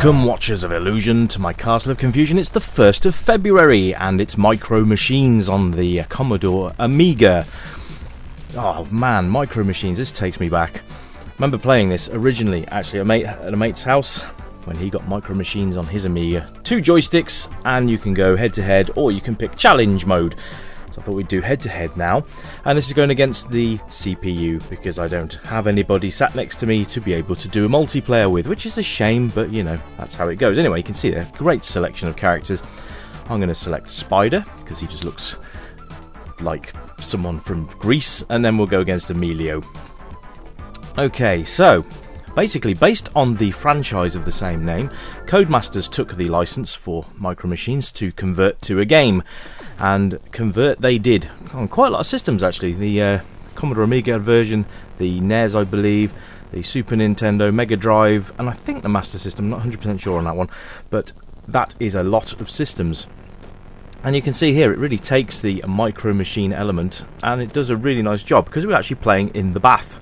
Welcome, Watchers of Illusion, to my Castle of Confusion. It's the 1st of February, and it's Micro Machines on the Commodore Amiga. Oh man, Micro Machines, this takes me back. I remember playing this originally, actually, at a mate's house, when he got Micro Machines on his Amiga. 2 joysticks, and you can go head-to-head, or you can pick challenge mode. I thought we'd do head-to-head now, and this is going against the CPU because I don't have anybody sat next to me to be able to do a multiplayer with, which is a shame, but you know, that's how it goes. Anyway, you can see there, great selection of characters. I'm going to select Spider because he just looks like someone from Greece, and then we'll go against Emilio. Okay, so basically, based on the franchise of the same name, Codemasters took the license for Micro Machines to convert to a game. And convert they did on quite a lot of systems, actually. The Commodore Amiga version, the NES, I believe, the Super Nintendo, Mega Drive, and I think the Master System. I'm not 100% sure on that one, but that is a lot of systems. And you can see here, it really takes the Micro Machine element, and it does a really nice job, because we're actually playing in the bath,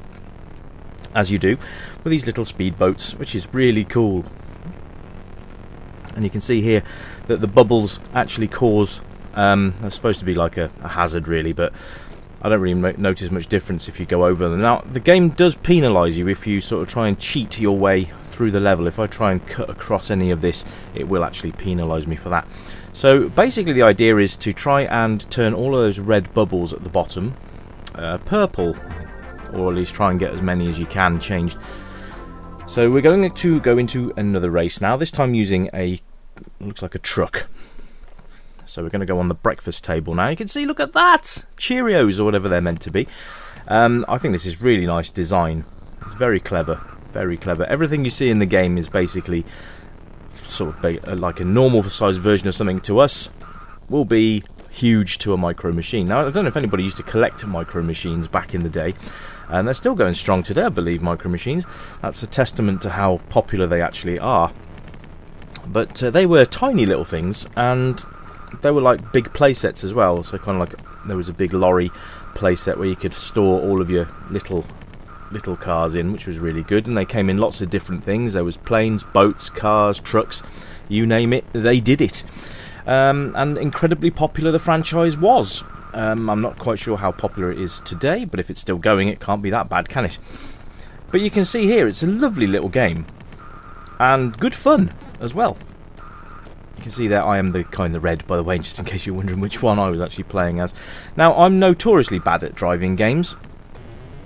as you do, with these little speedboats, which is really cool. And you can see here that the bubbles actually cause... they're supposed to be like a hazard, really, but I don't really notice much difference if you go over them. Now, the game does penalise you if you sort of try and cheat your way through the level. If I try and cut across any of this, it will actually penalise me for that. So basically the idea is to try and turn all of those red bubbles at the bottom purple, or at least try and get as many as you can changed. So we're going to go into another race now, this time using looks like a truck. So we're going to go on the breakfast table now. You can see, look at that! Cheerios, or whatever they're meant to be. I think this is really nice design. It's very clever, very clever. Everything you see in the game is basically sort of like a normal sized version of something to us will be huge to a Micro Machine. Now, I don't know if anybody used to collect Micro Machines back in the day. And they're still going strong today, I believe, Micro Machines. That's a testament to how popular they actually are. But they were tiny little things, and they were like big playsets as well, so kind of like there was a big lorry playset where you could store all of your little cars in, which was really good. And they came in lots of different things. There was planes, boats, cars, trucks, you name it, they did it. And incredibly popular the franchise was. I'm not quite sure how popular it is today, but if it's still going, it can't be that bad, can it? But you can see here, it's a lovely little game and good fun as well. You can see there I am the kind of red, by the way, just in case you're wondering which one I was actually playing as. Now, I'm notoriously bad at driving games,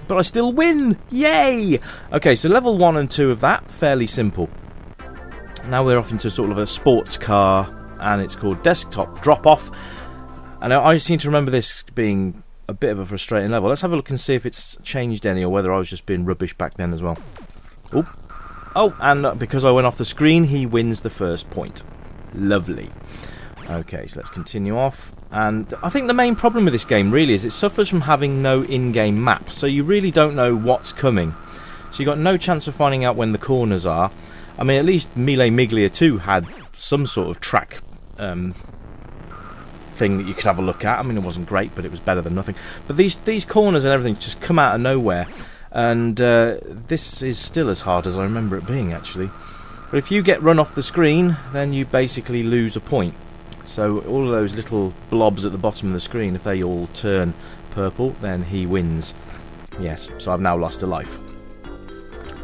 but I still win! Yay! Okay, so level 1 and 2 of that, fairly simple. Now we're off into sort of a sports car, and it's called Desktop Drop-Off. And I seem to remember this being a bit of a frustrating level. Let's have a look and see if it's changed any, or whether I was just being rubbish back then as well. Oh, and because I went off the screen, he wins the first point. Lovely. Okay, so let's continue off. And I think the main problem with this game really is it suffers from having no in-game map, so you really don't know what's coming. So you've got no chance of finding out when the corners are. I mean, at least Mille Miglia 2 had some sort of track thing that you could have a look at. I mean, it wasn't great, but it was better than nothing. But these corners and everything just come out of nowhere, and this is still as hard as I remember it being, actually. But if you get run off the screen, then you basically lose a point. So all of those little blobs at the bottom of the screen, if they all turn purple, then he wins. Yes, so I've now lost a life.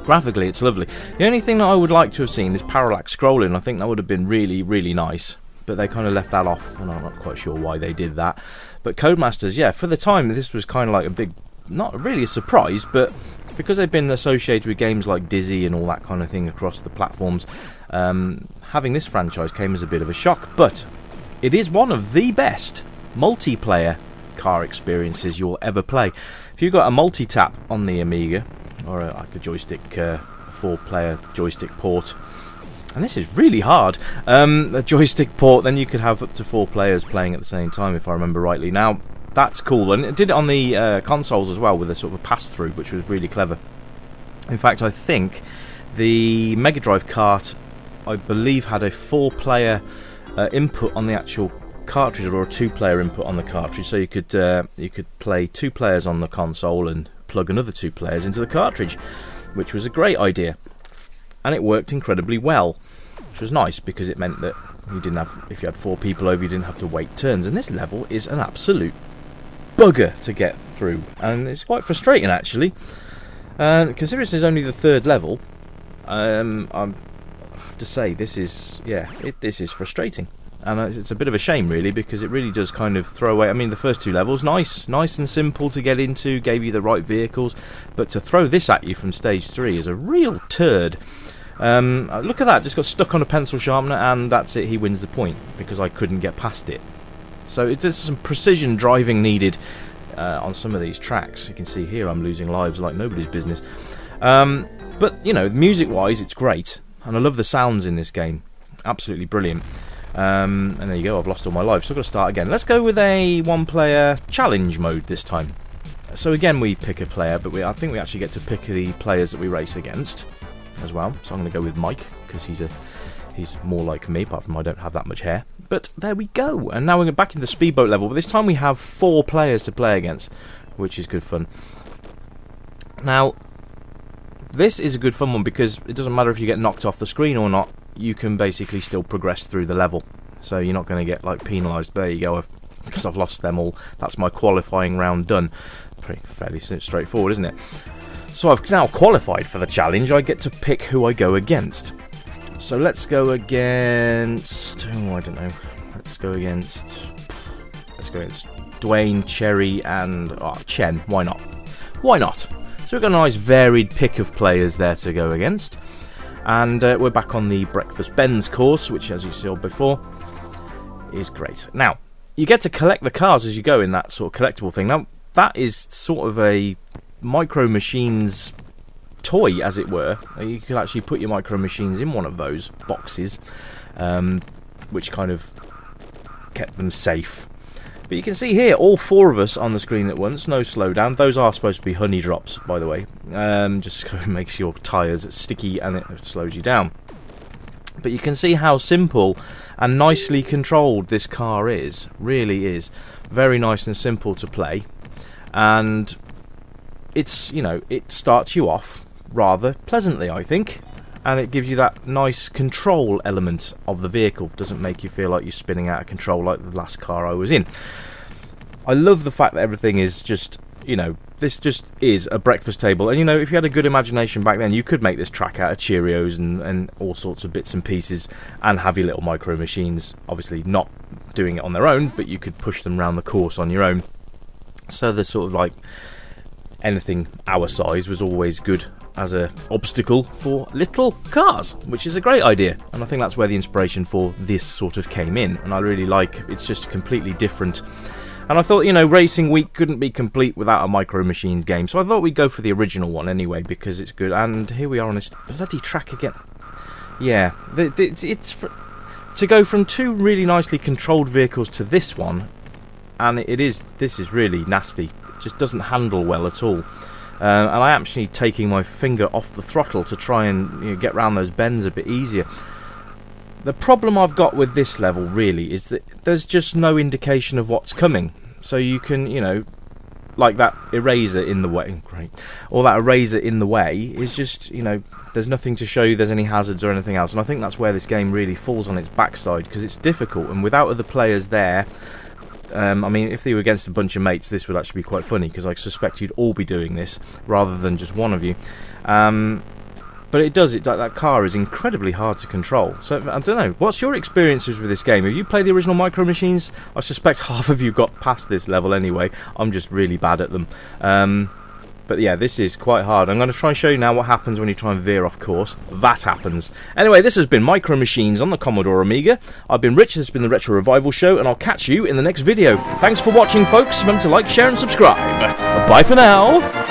Graphically, it's lovely. The only thing that I would like to have seen is parallax scrolling. I think that would have been really, really nice. But they kind of left that off, and I'm not quite sure why they did that. But Codemasters, yeah, for the time, this was kind of like a big, not really a surprise, but because they've been associated with games like Dizzy and all that kind of thing across the platforms, having this franchise came as a bit of a shock. But it is one of the best multiplayer car experiences you'll ever play. If you've got a multi-tap on the Amiga, or like a joystick, 4-player joystick port, and this is really hard, a joystick port, then you could have up to 4 players playing at the same time, if I remember rightly. Now, that's cool, and it did it on the consoles as well, with a sort of a pass-through, which was really clever. In fact, I think the Mega Drive cart, I believe, had a 4-player input on the actual cartridge, or a 2-player input on the cartridge, so you could play 2 players on the console and plug another 2 players into the cartridge, which was a great idea, and it worked incredibly well. which was nice because it meant that you didn't have, if you had 4 people over, you didn't have to wait turns. And this level is an absolute bugger to get through, and it's quite frustrating actually. Considering this is only the 3rd level, I have to say this is this is frustrating, and it's a bit of a shame really, because it really does kind of throw away. I mean, the first 2 levels nice and simple to get into, gave you the right vehicles, but to throw this at you from stage 3 is a real turd. Look at that, just got stuck on a pencil sharpener, and that's it, he wins the point because I couldn't get past it. So there's some precision driving needed on some of these tracks. You can see here I'm losing lives like nobody's business. But, you know, music-wise, it's great. And I love the sounds in this game. Absolutely brilliant. And there you go, I've lost all my lives, so I've got to start again. Let's go with a 1-player challenge mode this time. So again, we pick a player, but I think we actually get to pick the players that we race against as well. So I'm going to go with Mike, because he's more like me, apart from I don't have that much hair. But there we go, and now we're back in the speedboat level, but this time we have 4 players to play against, which is good fun. Now, this is a good fun one because it doesn't matter if you get knocked off the screen or not, you can basically still progress through the level. So you're not going to get like penalised. There you go, because I've lost them all. That's my qualifying round done. Fairly straightforward, isn't it? So I've now qualified for the challenge. I get to pick who I go against. So let's go against... oh, I don't know. Let's go against Dwayne, Cherry, and Chen. Why not? Why not? So we've got a nice varied pick of players there to go against. And we're back on the Breakfast Benz course, which, as you saw before, is great. Now, you get to collect the cars as you go in that sort of collectible thing. Now, that is sort of a Micro Machines toy, as it were. You could actually put your Micro Machines in one of those boxes, which kind of kept them safe. But you can see here, all 4 of us on the screen at once, no slowdown. Those are supposed to be honey drops, by the way. Just makes your tyres sticky and it slows you down. But you can see how simple and nicely controlled this car is. Really is. Very nice and simple to play. And it's, you know, it starts you off rather pleasantly, I think. And it gives you that nice control element of the vehicle. Doesn't make you feel like you're spinning out of control like the last car I was in. I love the fact that everything is just, you know, this just is a breakfast table. And, you know, if you had a good imagination back then, you could make this track out of Cheerios and all sorts of bits and pieces and have your little Micro Machines, obviously not doing it on their own, but you could push them around the course on your own. So the sort of like anything our size was always good as a obstacle for little cars, which is a great idea, and I think that's where the inspiration for this sort of came in. And I really like it's just completely different, and I thought, you know, Racing Week couldn't be complete without a Micro Machines game, so I thought we'd go for the original one anyway because it's good. And here we are on this bloody track again. Yeah, it's to go from 2 really nicely controlled vehicles to this one, and this is really nasty. It just doesn't handle well at all. And I'm actually taking my finger off the throttle to try and, you know, get around those bends a bit easier. The problem I've got with this level really is that there's just no indication of what's coming. So you can, you know, like that eraser in the way, great, or that eraser in the way is just, you know, there's nothing to show you there's any hazards or anything else. And I think that's where this game really falls on its backside, because it's difficult, and without other players there, I mean, if they were against a bunch of mates, this would actually be quite funny, because I suspect you'd all be doing this rather than just one of you. But that car is incredibly hard to control. So I don't know. What's your experiences with this game? Have you played the original Micro Machines? I suspect half of you got past this level anyway. I'm just really bad at them. But yeah, this is quite hard. I'm going to try and show you now what happens when you try and veer off course. That happens. Anyway, this has been Micro Machines on the Commodore Amiga. I've been Rich, this has been the Retro Revival Show, and I'll catch you in the next video. Thanks for watching, folks. Remember to like, share and subscribe. Bye for now.